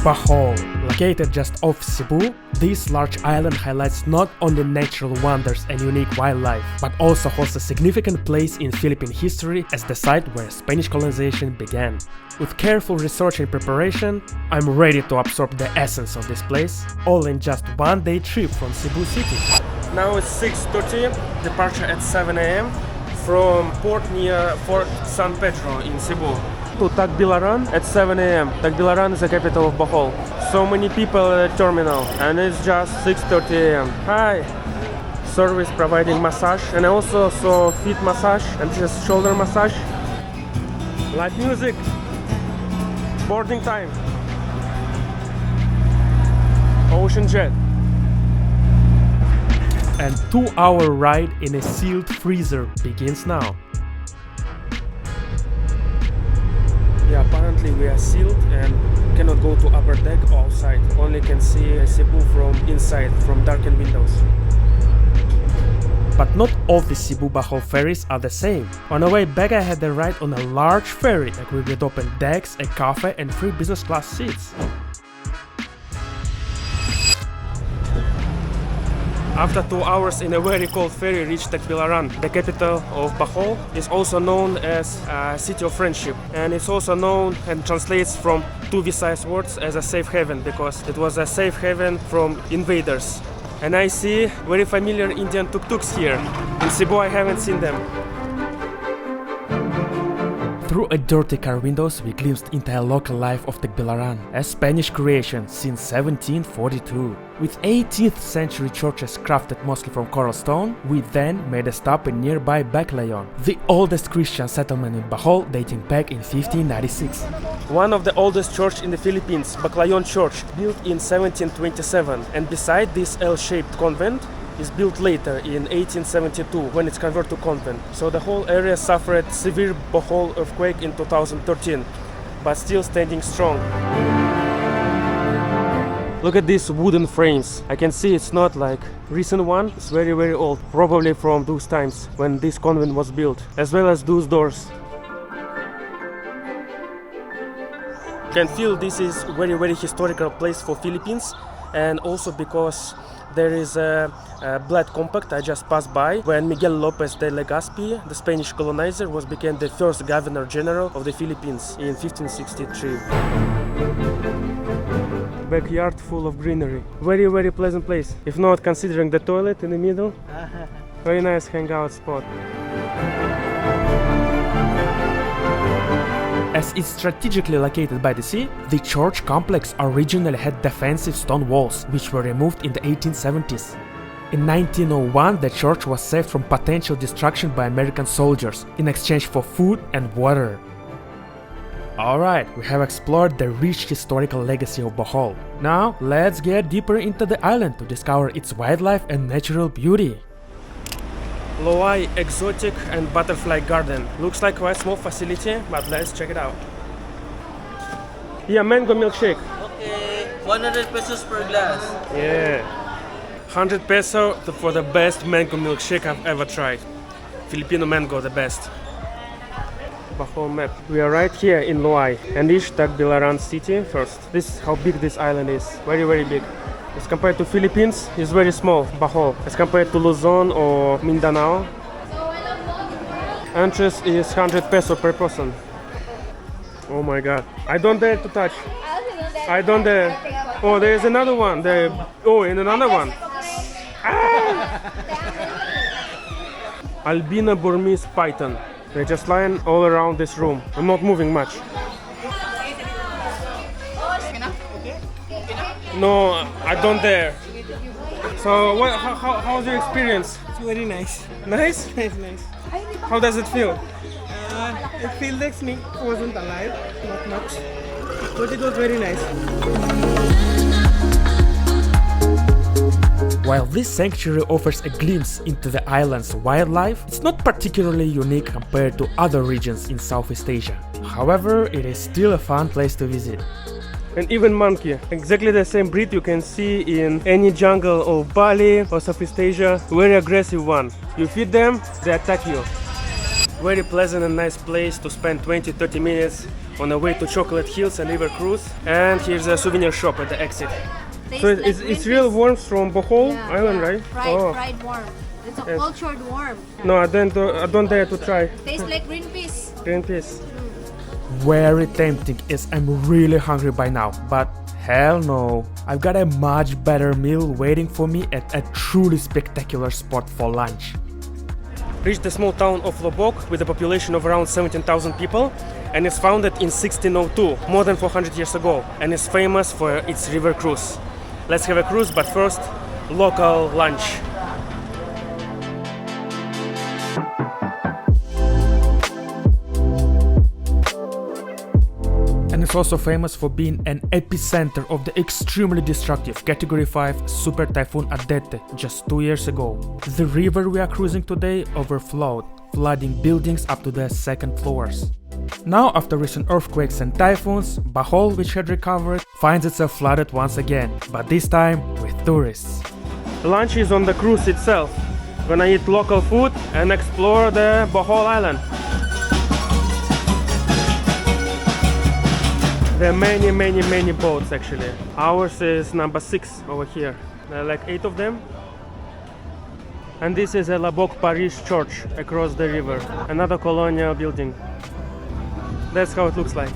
Bohol, located just off Cebu, this large island highlights not only natural wonders and unique wildlife, but also holds a significant place in Philippine history as the site where Spanish colonization began. With careful research and preparation, I'm ready to absorb the essence of this place, all in just one day trip from Cebu City. Now it's 6:30, departure at 7 AM from port near Fort San Pedro in Cebu. To Tagbilaran at 7 AM. Tagbilaran is the capital of Bohol. So many people at the terminal and it's just 6:30 AM. Hi! Service providing massage, and I also saw feet massage and just shoulder massage. Live music. Boarding time. Ocean jet. And 2-hour ride in a sealed freezer begins now. Yeah, apparently we are sealed and cannot go to upper deck or outside. Only can see Cebu from inside, from darkened windows. But not all the Cebu Bohol ferries are the same. On the way back I had a ride on a large ferry equipped with open decks, a cafe and 3 business class seats. After 2 hours in a very cold ferry reached Tagbilaran, the capital of Bohol. Is also known as City of Friendship, and it's also known and translates from 2 Visayas words as a safe haven, because it was a safe haven from invaders. And I see very familiar Indian tuk-tuks here. In Cebu I haven't seen them. Through a dirty car windows we glimpsed into a local life of Tagbilaran, a Spanish creation since 1742. With 18th century churches crafted mostly from coral stone, we then made a stop in nearby Baclayon, the oldest Christian settlement in Bohol dating back in 1596. One of the oldest church in the Philippines, Baclayon Church, built in 1727, and beside this L-shaped convent is built later in 1872 when it's converted to convent. So the whole area suffered severe Bohol earthquake in 2013, but still standing strong. Look at these wooden frames. I can see it's not like recent one, it's very old, probably from those times when this convent was built, as well as those doors. You can feel this is very historical place for Philippines, and also because there is a blood compact I just passed by when Miguel López de Legazpi, the Spanish colonizer, became the first Governor-General of the Philippines in 1563. Backyard full of greenery. Very pleasant place. If not considering the toilet in the middle. Very nice hangout spot. As it's strategically located by the sea, the church complex originally had defensive stone walls, which were removed in the 1870s. In 1901, the church was saved from potential destruction by American soldiers in exchange for food and water. Alright, we have explored the rich historical legacy of Bohol. Now, let's get deeper into the island to discover its wildlife and natural beauty. Loay Exotic and Butterfly Garden. Looks like quite a small facility, but let's check it out. Yeah, mango milkshake. Okay, 100 pesos per glass. Yeah. 100 peso for the best mango milkshake I've ever tried. Filipino mango, the best. Bohol map. We are right here in Loay and reach Tagbilaran city first. This is how big this island is. Very big. As compared to Philippines, it's very small, Bohol. As compared to Luzon or Mindanao, entrance is 100 peso per person. Oh my god. I don't dare to touch. I don't dare. Oh, there's another one. Oh, and another one. Ah! Albino Burmese python. They're just lying all around this room. I'm not moving much. No, I don't dare. So, how's your experience? It's very nice. Nice? Nice. How does it feel? It feels like snake wasn't alive, not much, but it was very nice. While this sanctuary offers a glimpse into the island's wildlife, it's not particularly unique compared to other regions in Southeast Asia. However, it is still a fun place to visit. And even monkey, exactly the same breed you can see in any jungle of Bali or Southeast Asia, very aggressive one. You feed them, they attack you. Very pleasant and nice place to spend 20-30 minutes on the way to Chocolate Hills and River Cruise. And here's a souvenir shop at the exit. So it's real worms from Bohol Island, right? Fried worm. It's a cultured worm. No, I don't dare to try. Tastes like green peas. Green peas. Very tempting as I'm really hungry by now, but hell no. I've got a much better meal waiting for me at a truly spectacular spot for lunch. Reached the small town of Loboc with a population of around 17,000 people, and it's founded in 1602, more than 400 years ago, and is famous for its river cruise. Let's have a cruise, but first, local lunch. And it's also famous for being an epicenter of the extremely destructive Category 5 Super Typhoon Adete just 2 years ago. The river we are cruising today overflowed, flooding buildings up to the second floors. Now, after recent earthquakes and typhoons, Bohol, which had recovered, finds itself flooded once again, but this time with tourists. Lunch is on the cruise itself. Gonna eat local food and explore the Bohol Island. There are many boats actually. Ours is number 6 over here. There are like 8 of them. And this is a Loboc Parish church across the river. Another colonial building. That's how it looks like.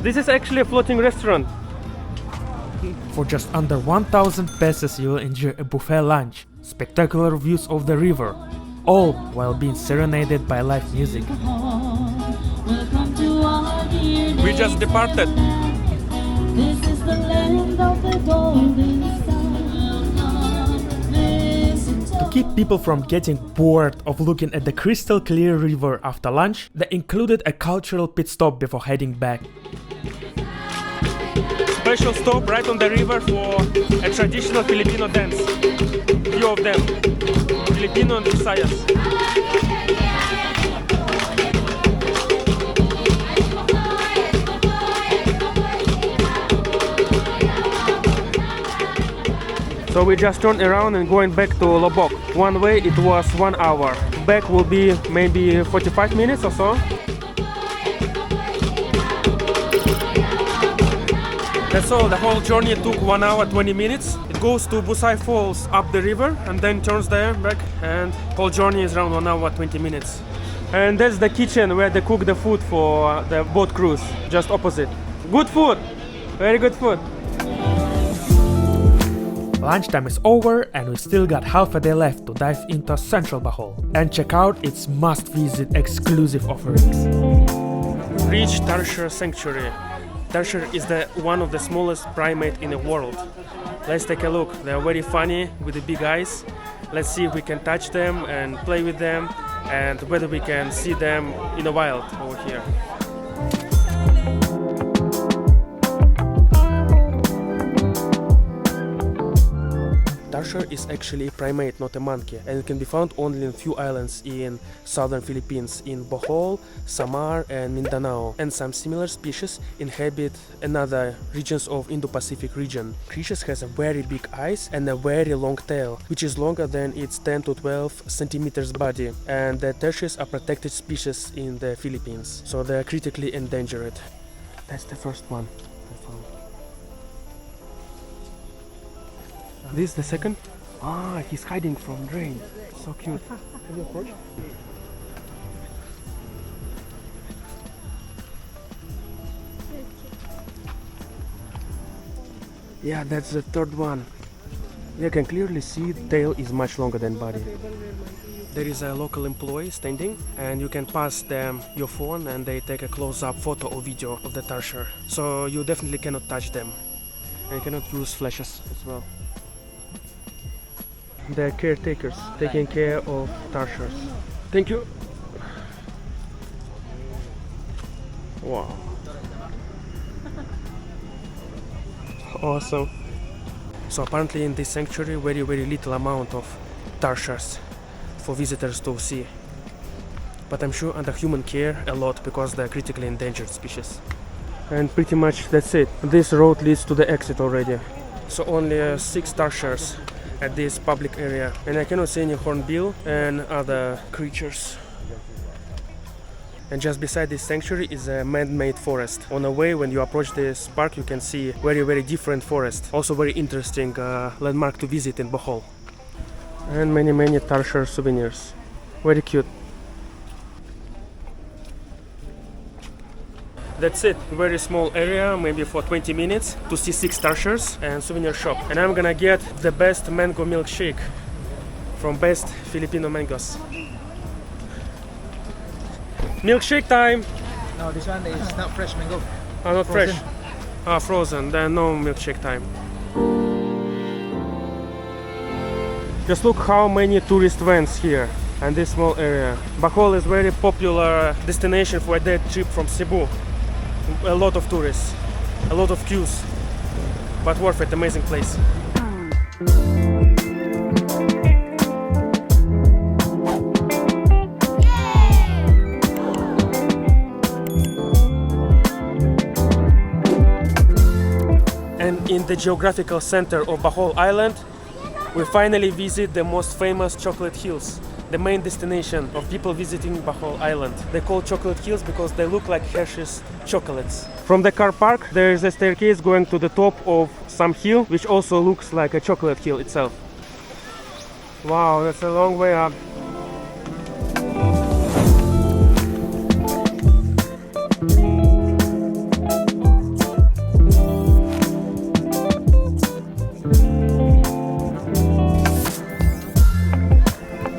This is actually a floating restaurant. For just under 1,000 pesos you will enjoy a buffet lunch, spectacular views of the river, all while being serenaded by live music. We just departed. This is the land of the golden sun. To keep people from getting bored of looking at the crystal clear river after lunch, they included a cultural pit stop before heading back. Special stop right on the river for a traditional Filipino dance. Few of them. Filipino and Visayas. So we just turned around and going back to Loboc. One way it was 1 hour. Back will be maybe 45 minutes or so. That's all. The whole journey took 1 hour 20 minutes. It goes to Busay Falls up the river and then turns there back, and whole journey is around 1 hour 20 minutes. And that's the kitchen where they cook the food for the boat cruise, just opposite. Good food! Very good food. Lunchtime is over and we still got half a day left to dive into Central Bohol and check out its must-visit exclusive offerings. Reach Tarsier Sanctuary. Tarsier is one of the smallest primate in the world. Let's take a look. They are very funny with the big eyes. Let's see if we can touch them and play with them, and whether we can see them in the wild over here. Tarsier is actually a primate, not a monkey, and it can be found only in a few islands in southern Philippines, in Bohol, Samar and Mindanao, and some similar species inhabit another regions of Indo-Pacific region. Creatures has a very big eyes and a very long tail, which is longer than its 10 to 12 centimeters body, and the Tarsiers are protected species in the Philippines, so they are critically endangered. That's the first one I found. This is the second. Ah, he's hiding from rain. So cute. Can you approach? Yeah, that's the third one. You can clearly see the tail is much longer than body. There is a local employee standing, and you can pass them your phone and they take a close-up photo or video of the Tarsier. So you definitely cannot touch them. And you cannot use flashes as well. They're caretakers, taking care of Tarsiers. Thank you. Wow. Awesome. So apparently in this sanctuary very little amount of Tarsiers for visitors to see. But I'm sure under human care a lot, because they're critically endangered species. And pretty much that's it. This road leads to the exit already. So only 6 Tarsiers at this public area, and I cannot see any hornbill and other creatures. And just beside this sanctuary is a man-made forest. On the way, when you approach this park, you can see very different forest. Also very interesting landmark to visit in Bohol. And many Tarsier souvenirs. Very cute. That's it. Very small area, maybe for 20 minutes to see 6 Tarsiers and souvenir shop. And I'm gonna get the best mango milkshake from best Filipino mangoes. Milkshake time! No, this one is not fresh mango. Oh, not Frozen. fresh. Ah, frozen. Then no milkshake time. Just look how many tourist vans here and this small area. Bohol is very popular destination for a day trip from Cebu. A lot of tourists, a lot of queues, but worth it. Amazing place. And in the geographical center of Bohol Island, we finally visit the most famous chocolate hills, the main destination of people visiting Bohol Island. They call chocolate hills because they look like Hershey's chocolates. From the car park, there is a staircase going to the top of some hill, which also looks like a chocolate hill itself. Wow, that's a long way up.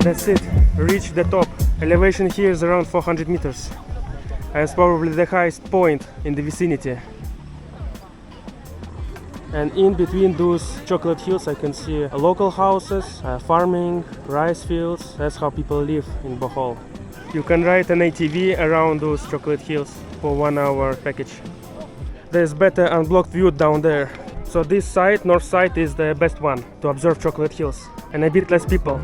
That's it, reached the top. Elevation here is around 400 meters. It's probably the highest point in the vicinity. And in between those chocolate hills I can see local houses, farming, rice fields. That's how people live in Bohol. You can ride an ATV around those chocolate hills for 1 hour package. There's better unblocked view down there. So this side, north side, is the best one to observe chocolate hills. And a bit less people.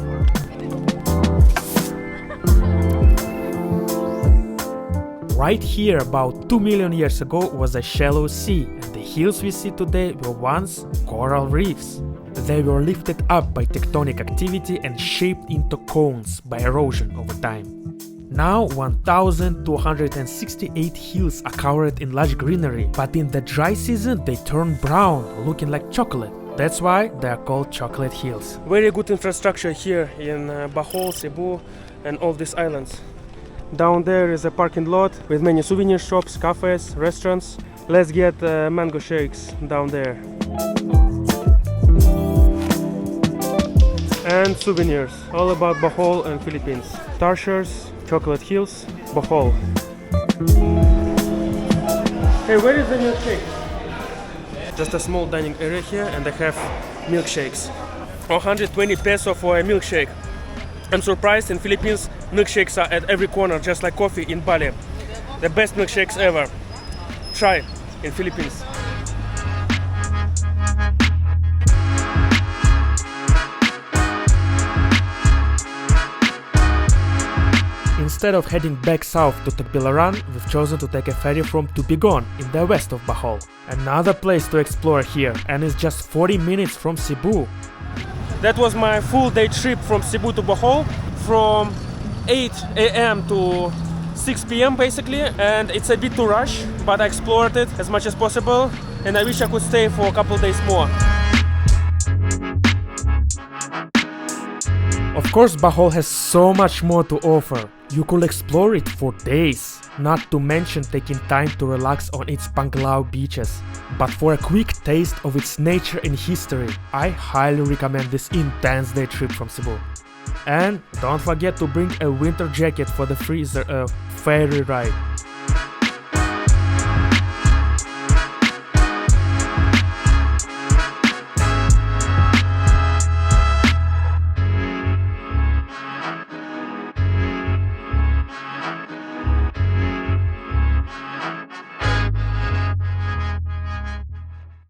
Right here, about 2 million years ago, was a shallow sea, and the hills we see today were once coral reefs. They were lifted up by tectonic activity and shaped into cones by erosion over time. Now 1,268 hills are covered in lush greenery, but in the dry season they turn brown, looking like chocolate. That's why they are called chocolate hills. Very good infrastructure here in Bohol, Cebu, and all these islands. Down there is a parking lot with many souvenir shops, cafes, restaurants. Let's get mango shakes down there. And souvenirs, all about Bohol and Philippines. Tarsiers, chocolate hills, Bohol. Hey, where is the milkshake? Just a small dining area here, and they have milkshakes. 120 peso for a milkshake. I'm surprised in Philippines, milkshakes are at every corner, just like coffee in Bali. The best milkshakes ever. Try in Philippines. Instead of heading back south to Tagbilaran, we've chosen to take a ferry from Tubigon in the west of Bohol. Another place to explore here, and it's just 40 minutes from Cebu. That was my full day trip from Cebu to Bohol, from 8 a.m. to 6 p.m. basically, and it's a bit too rush, but I explored it as much as possible, and I wish I could stay for a couple days more. Of course, Bohol has so much more to offer. You could explore it for days, not to mention taking time to relax on its Baclayon beaches. But for a quick taste of its nature and history, I highly recommend this intense day trip from Cebu. And don't forget to bring a winter jacket for the ferry ride.